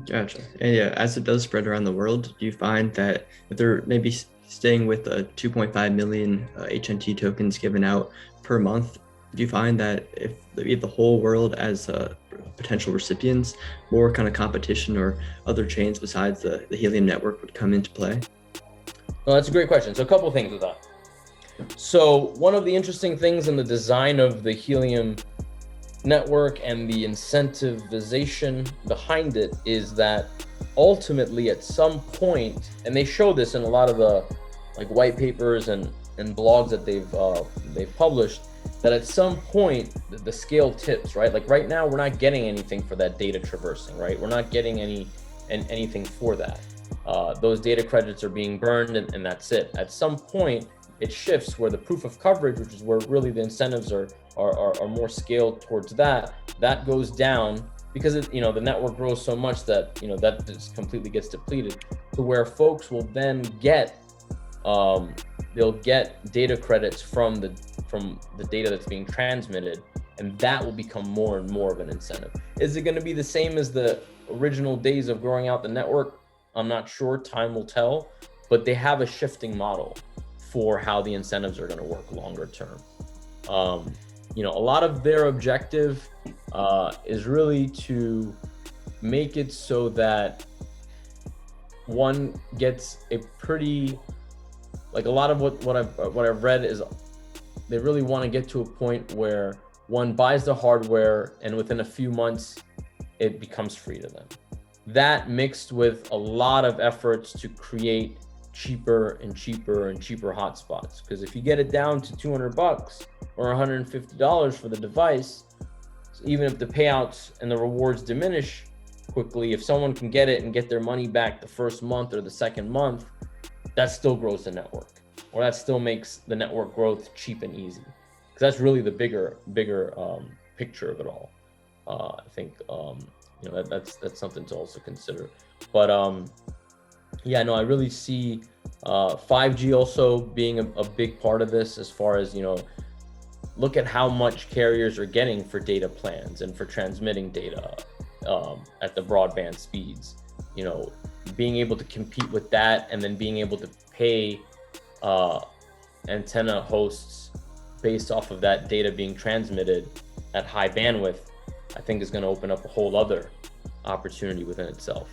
Gotcha. And yeah, as it does spread around the world, do you find that if they're maybe staying with 2.5 million HNT tokens given out per month, do you find that if the whole world as potential recipients, more kind of competition or other chains besides the Helium network would come into play? Well, that's a great question. So a couple of things with that. So one of the interesting things in the design of the Helium network and the incentivization behind it is that ultimately at some point, and they show this in a lot of the like white papers and blogs that they've published, that at some point the scale tips, right? Like right now we're not getting anything for that data traversing, right? We're not getting anything for that. Those data credits are being burned and that's it. At some point it shifts where the proof of coverage, which is where really the incentives are more scaled towards that goes down because the network grows so much that that just completely gets depleted, to where folks will then get they'll get data credits from the data that's being transmitted, and that will become more and more of an incentive. Is it going to be the same as the original days of growing out the network? I'm not sure. Time will tell. But they have a shifting model for how the incentives are going to work longer term. A lot of their objective is really to make it so that one gets a pretty, like a lot of what I've read is they really want to get to a point where one buys the hardware and within a few months it becomes free to them. That mixed with a lot of efforts to create cheaper and cheaper and cheaper hotspots, because if you get it down to $200 or $150 for the device, even if the payouts and the rewards diminish quickly, if someone can get it and get their money back the first month or the second month, that still grows the network, or that still makes the network growth cheap and easy, because that's really the bigger picture of it all. I think that's something to also consider. But I really see 5G also being a big part of this, as far as, look at how much carriers are getting for data plans and for transmitting data at the broadband speeds. Being able to compete with that, and then being able to pay antenna hosts based off of that data being transmitted at high bandwidth, I think is going to open up a whole other opportunity within itself.